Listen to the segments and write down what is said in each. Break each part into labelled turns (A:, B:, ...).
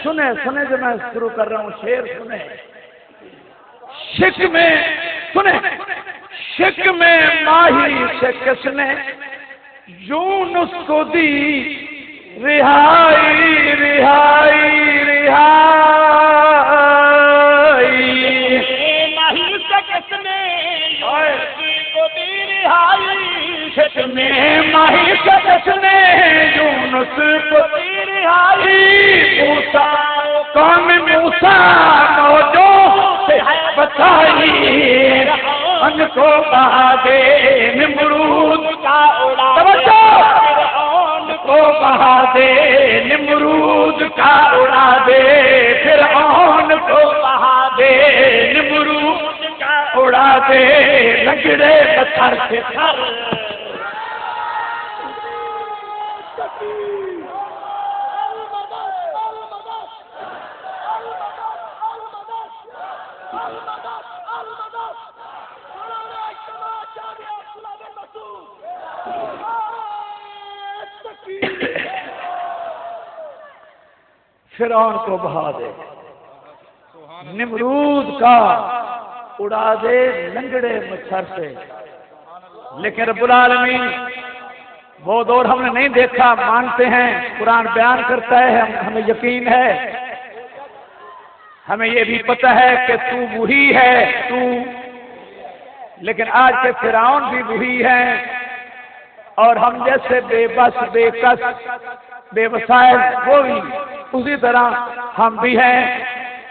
A: سنے سنے جو میں شروع کر رہا ہوں شعر سنے شک میں سنے شک میں ماہی سے کس نے یونس کو دی رہائی رہائی رہائی
B: ماہی سے کس نے یونس کو دی رہائی
A: شک میں ماہی سے کس نے یونس کو دی رہائی موسیٰ قوم موسیٰ موجود سے بچائی ان کو بہا دے نمرود
B: کا اڑا
A: توجہ ان کو بہا دے نمرود کا اڑا دے فرعون کو بہا دے نمرود کا اڑا دے لنگڑے پتھر سے تھر فرعون کو بہا دے نمرود کا اڑا دے لنگڑے مچھر سے لیکن رب العالمین وہ دور ہم نے نہیں دیکھا مانتے ہیں قرآن بیان کرتا ہے ہمیں یقین ہے ہمیں یہ بھی پتہ ہے کہ تو وہی ہے تو لیکن آج کے فرعون بھی وہی ہیں اور ہم جیسے بے بس بے کس بے وسائل وہ بھی اسی طرح ہم بھی ہیں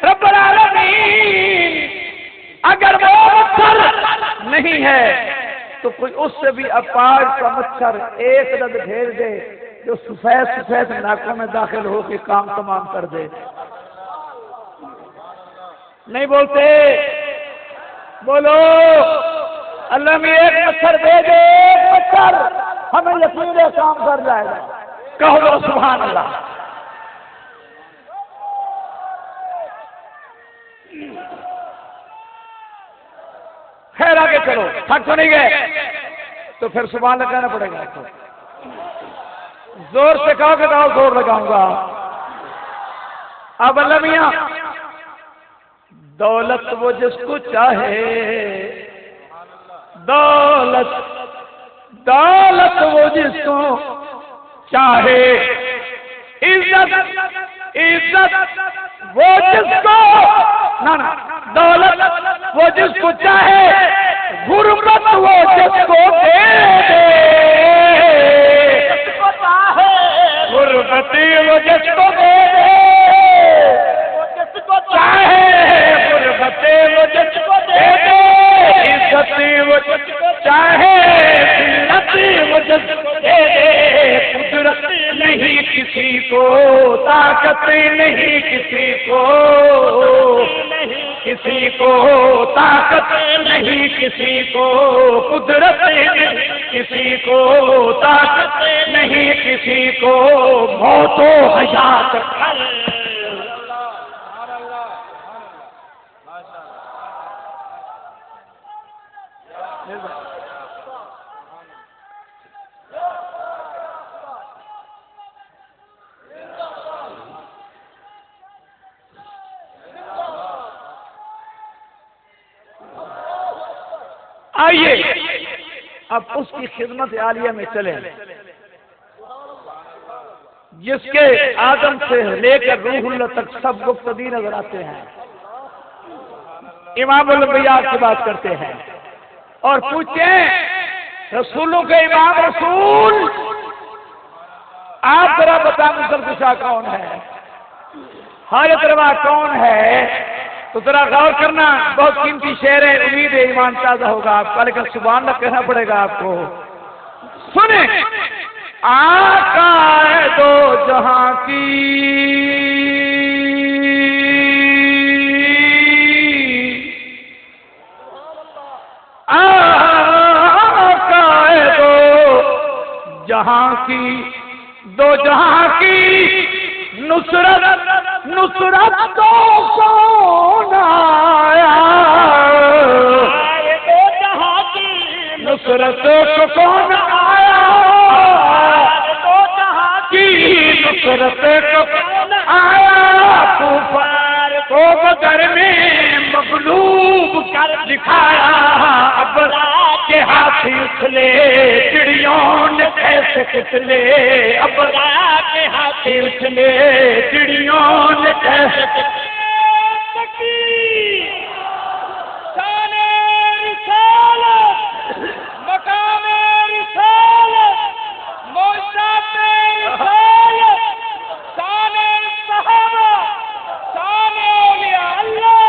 A: رب العالمین اگر وہ مچھر نہیں ہے تو کوئی اس سے بھی اپاج کا مچھر ایک عدد بھیج دے جو سفید سفید ناکوں میں داخل ہو کے کام تمام کر دے نہیں بولتے بولو اللہ میں ایک مچھر دے دے ایک مچھر ہمیں یقین ہے کام کر جائے گا کہو دو سبحان اللہ خیر آگے چلو تھک تو نہیں گئے تو پھر سبحان اللہ کہنا پڑے گا آپ کو زور سے کہو کہ تو زور لگاؤں گا اب اللہ میاں دولت وہ جس کو چاہے دولت دولت وہ جس کو چاہے عزت عزت وہ جس کو نہ دولت وہ جس کو چاہے غربت وہ جس کو دے دے غربت وہ جس کو دے دے چاہے غربت وہ جس کو دے دے عزت وہ جس کو چاہے ذلت وہ جس کو دے دے قدرت نہیں کسی کو طاقت نہیں کسی کو طاقت نہیں کسی کو قدرت نہیں کسی کو طاقت نہیں کسی کو موت و حیات آئیے اب اس کی خدمت عالیہ میں چلیں جس کے آدم سے لے کر روح اللہ تک سب مقتدی نظر آتے ہیں امام الانبیاء کی بات کرتے ہیں اور پوچھیں رسولوں کے امام رسول آپ ذرا بتائیں مصطفیٰ کون ہے حاجت روا کون ہے تو ذرا غور کرنا بہت قیمتی شعر ہے امید ہے ایمان تازہ ہوگا آپ کا لیکن سبحان اللہ کہنا پڑے گا آپ کو سنیں آقا ہے دو جہاں کی آقا ہے دو جہاں کی دو جہاں کی نصرت نصرت تو کون آیا دو جہاں کی نصرت کو کون آیا دو جہاں کی نصرت کو کون آیا بدر میں مغلوب کر دکھایا، اب کے ہاتھی اچھلے چڑیوں نے کیسے کچلے، اب کے ہاتھی اچھلے چڑیوں نے کیسے کچلے۔
B: شان رسالت، مقام رسالت، معجزات رسالت، شان صحابہ، شان اولیاء اللہ،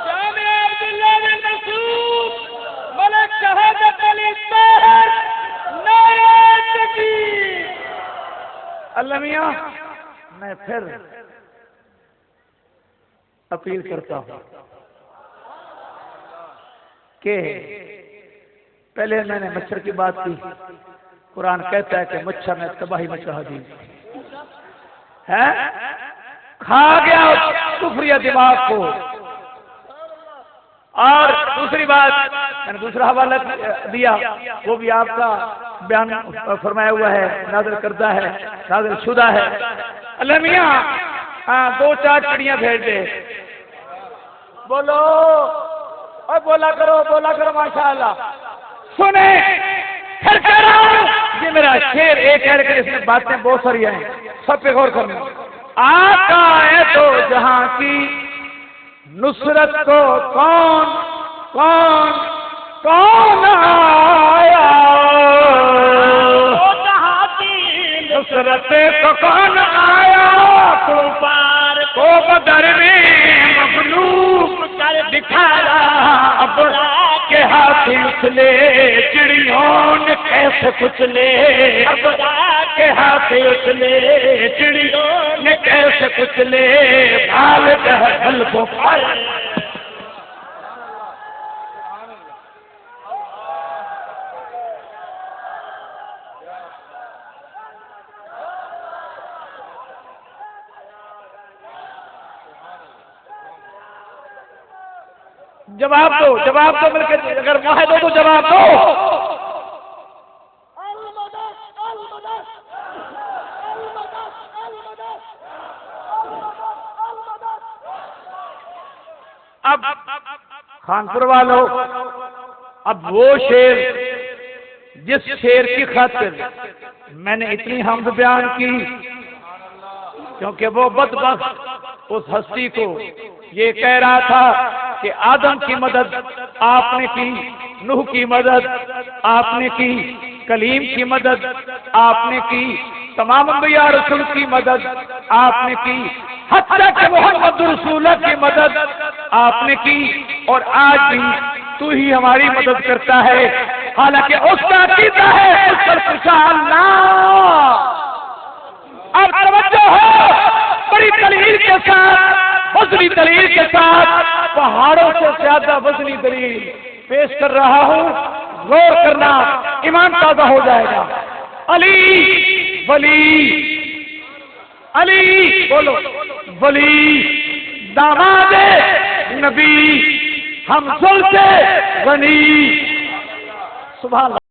B: جامع عبداللہ بن مسعود، ملک شہادت علی طاہر، نعرہ تکبیر۔
A: اللہ میاں میں پھر اپیل کرتا ہوں کہ پہلے میں نے مچھر کی بات کی، قرآن کہتا ہے کہ مچھر نے تباہی مچا دی ہے، کھا گیا کفریہ دماغ کو۔ اور دوسری بات میں نے دوسرا حوالہ دیا، وہ بھی آپ کا بیان فرمایا ہوا ہے، نازل کردہ ہے، نازل شدہ ہے۔ اللہ میاں دو چار چڑیاں بھیج دے، بولو اور بولا کرو ماشاءاللہ۔ سنیں پھر کہہ رہا ہوں، یہ میرا شعر ایک ہے لیکن اس میں باتیں بہت ساری ہیں، سب پہ غور کرنا۔ آقا ہے تو جہاں کی نصرت کو کون کون کون آیا،
B: جہاں کی
A: نصرت کو کون آیا، کفار کو بدر میں مغلوب کر دکھایا، اب کے ہاتھی اچھلے چڑیوں نے کیسے کچلے، اب کے ہاتھی اچھلے چڑیوں نے کیسے کچلے، بھال دہل کو پھل۔ جواب دو مل کے، اگر واحد ہو تو جواب دو۔ اب خانپور والوں، اب وہ شعر جس شعر کی خاطر میں نے اتنی حمد بیان کی، کیونکہ وہ بدبخت اس ہستی کو یہ کہہ رہا تھا کہ آدم کی مدد آپ نے کی، نوح کی مدد آپ نے کی، کلیم کی مدد آپ نے کی، تمام انبیاء رسول کی مدد آپ نے کی، حتیٰ کہ محمد رسول اللہ کی مدد آپ نے کی، اور آج بھی تو ہی ہماری مدد کرتا ہے، حالانکہ اس کا عقیدہ ہے اس پر انشاءاللہ۔ اب توجہ ہو، بڑی دلیل کے ساتھ، وزنی دلیل کے ساتھ، پہاڑوں سے زیادہ وزنی دلیل پیش کر رہا ہوں، غور کرنا، ایمان تازہ ہو جائے گا۔ علی ولی، علی بولو، ولی داماد نبی، ہم سے غنی، سبحان اللہ۔